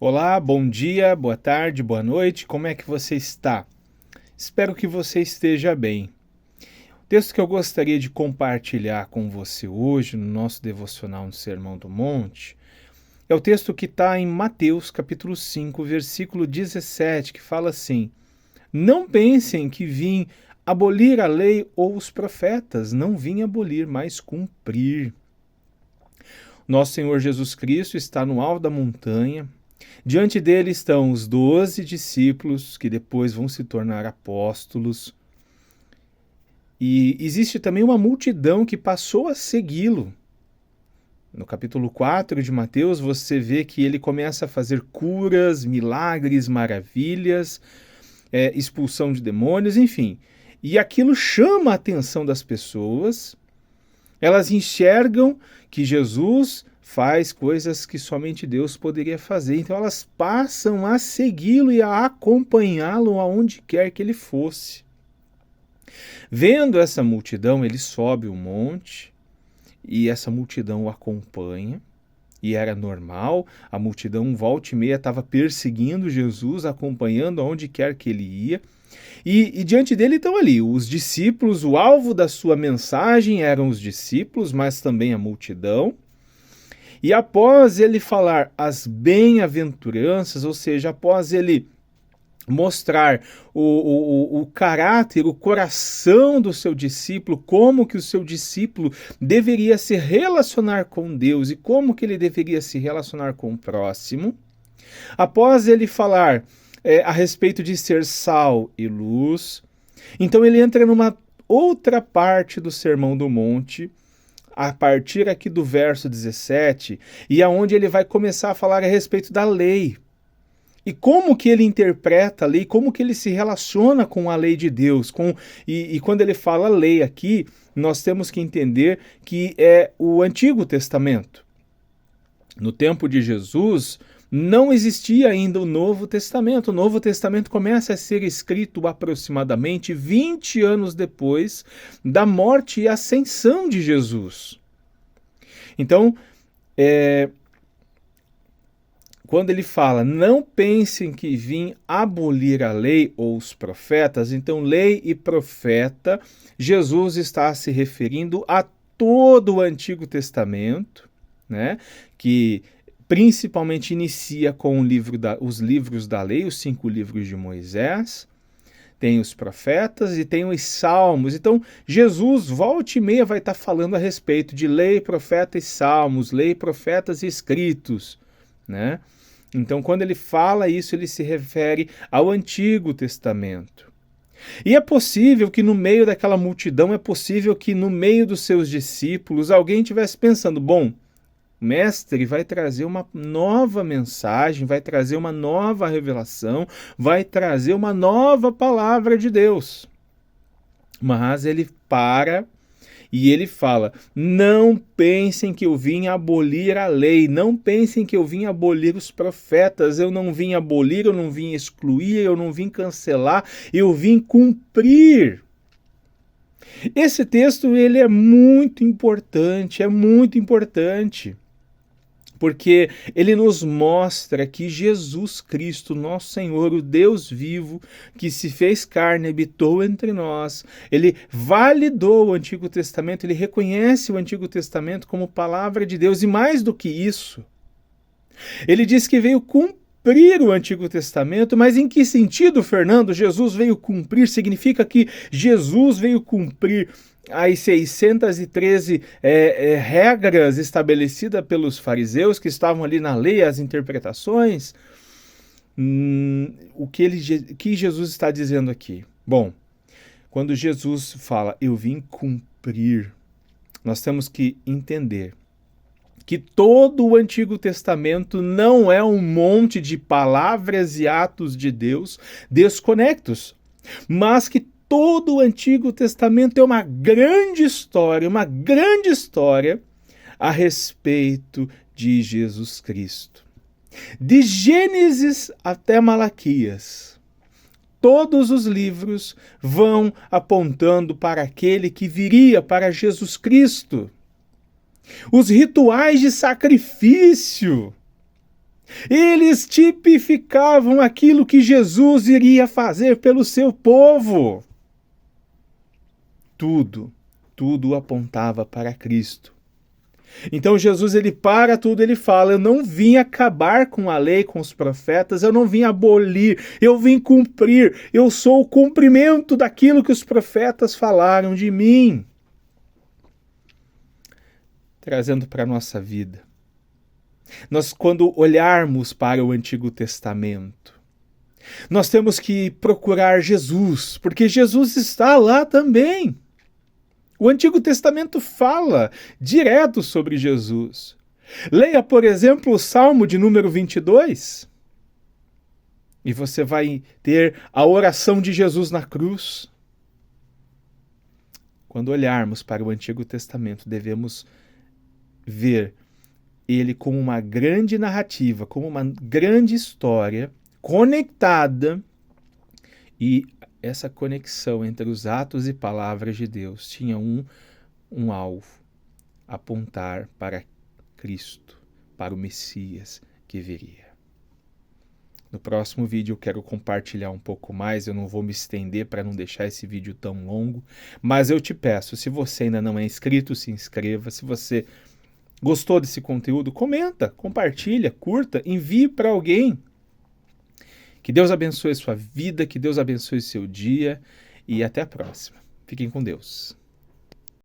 Olá, bom dia, boa tarde, boa noite, como é que você está? Espero que você esteja bem. O texto que eu gostaria de compartilhar com você hoje, no nosso devocional no Sermão do Monte, é o texto que está em Mateus, capítulo 5, versículo 17, que fala assim: Não pensem que vim abolir a lei ou os profetas, não vim abolir, mas cumprir. Nosso Senhor Jesus Cristo está no alto da montanha. Diante dele estão os 12 discípulos, que depois vão se tornar apóstolos. E existe também uma multidão que passou a segui-lo. No capítulo 4 de Mateus, você vê que ele começa a fazer curas, milagres, maravilhas, expulsão de demônios, enfim. E aquilo chama a atenção das pessoas. Elas enxergam que Jesus faz coisas que somente Deus poderia fazer. Então elas passam a segui-lo e a acompanhá-lo aonde quer que ele fosse. Vendo essa multidão, ele sobe o monte e essa multidão o acompanha. E era normal, a multidão volta e meia estava perseguindo Jesus, acompanhando aonde quer que ele ia. E diante dele estão ali os discípulos, o alvo da sua mensagem eram os discípulos, mas também a multidão. E após ele falar as bem-aventuranças, ou seja, após ele mostrar o caráter, o coração do seu discípulo, como que o seu discípulo deveria se relacionar com Deus e como que ele deveria se relacionar com o próximo, após ele falar a respeito de ser sal e luz, então ele entra numa outra parte do Sermão do Monte, a partir aqui do verso 17, e aonde ele vai começar a falar a respeito da lei. E como que ele interpreta a lei, como que ele se relaciona com a lei de Deus. E quando ele fala lei aqui, nós temos que entender que é o Antigo Testamento. No tempo de Jesus, não existia ainda o Novo Testamento. O Novo Testamento começa a ser escrito aproximadamente 20 anos depois da morte e ascensão de Jesus. Então, quando ele fala, não pensem que vim abolir a lei ou os profetas, então lei e profeta, Jesus está se referindo a todo o Antigo Testamento, né, que principalmente inicia com os livros da lei, os 5 livros de Moisés, tem os profetas e tem os salmos. Então, Jesus, volta e meia, vai estar falando a respeito de lei, profeta e salmos, lei, profetas e escritos, né? Então, quando ele fala isso, ele se refere ao Antigo Testamento. E é possível que no meio daquela multidão, é possível que no meio dos seus discípulos, alguém estivesse pensando, bom, o mestre vai trazer uma nova mensagem, vai trazer uma nova revelação, vai trazer uma nova palavra de Deus. Mas ele para e ele fala, não pensem que eu vim abolir a lei, não pensem que eu vim abolir os profetas, eu não vim abolir, eu não vim excluir, eu não vim cancelar, eu vim cumprir. Esse texto ele é muito importante, porque ele nos mostra que Jesus Cristo, nosso Senhor, o Deus vivo, que se fez carne, habitou entre nós, ele validou o Antigo Testamento, ele reconhece o Antigo Testamento como palavra de Deus, e mais do que isso, ele diz que veio cumprir o Antigo Testamento. Mas em que sentido, Fernando? Jesus veio cumprir, significa que Jesus veio cumprir as 613 regras estabelecidas pelos fariseus que estavam ali na lei, as interpretações. O que Jesus está dizendo aqui? Bom, quando Jesus fala, eu vim cumprir, nós temos que entender que todo o Antigo Testamento não é um monte de palavras e atos de Deus desconectos, mas que todo o Antigo Testamento é uma grande história a respeito de Jesus Cristo. De Gênesis até Malaquias, todos os livros vão apontando para aquele que viria, para Jesus Cristo. Os rituais de sacrifício Eles tipificavam aquilo que Jesus iria fazer pelo seu povo. Tudo apontava para Cristo. Então Jesus, ele para tudo, ele fala: eu não vim acabar com a lei, com os profetas, eu não vim abolir, eu vim cumprir, eu sou o cumprimento daquilo que os profetas falaram de mim. Trazendo para a nossa vida. Nós, quando olharmos para o Antigo Testamento, nós temos que procurar Jesus, porque Jesus está lá também. O Antigo Testamento fala direto sobre Jesus. Leia, por exemplo, o Salmo de número 22. E você vai ter a oração de Jesus na cruz. Quando olharmos para o Antigo Testamento, devemos ver ele como uma grande narrativa, como uma grande história conectada, e essa conexão entre os atos e palavras de Deus tinha um alvo: apontar para Cristo, para o Messias que viria. No próximo vídeo eu quero compartilhar um pouco mais, eu não vou me estender para não deixar esse vídeo tão longo, mas eu te peço, se você ainda não é inscrito, se inscreva. Se você gostou desse conteúdo, comenta, compartilha, curta, envie para alguém. Que Deus abençoe a sua vida, que Deus abençoe o seu dia e até a próxima. Fiquem com Deus.